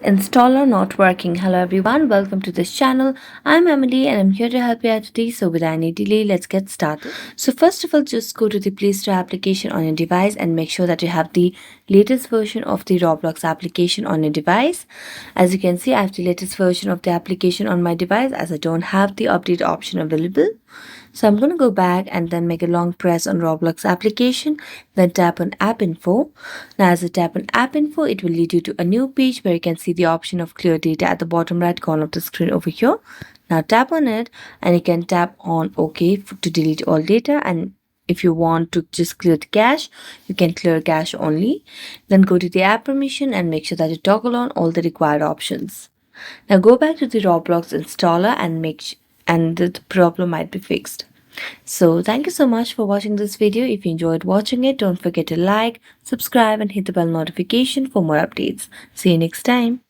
Installer not working. Hello everyone, welcome to this channel. I'm Emily and I'm here to help you out today. So without any delay, let's get started. So first of all, just go to the Play Store application on your device and make sure that you have the latest version of the Roblox application on your device. As you can see, I have the latest version of the application on my device as I don't have the update option available. So I'm going to go back and then make a long press on Roblox application, then tap on app info. Now as I tap on app info, it will lead you to a new page where you can see the option of clear data at the bottom right corner of the screen over here. Now tap on it and you can tap on OK to delete all data, and if you want to just clear the cache, you can clear cache only. Then go to the app permission and make sure that you toggle on all the required options. Now go back to the Roblox installer and the problem might be fixed. So thank you so much for watching this video. If you enjoyed watching it, don't forget to like, subscribe and hit the bell notification for more updates. See you next time.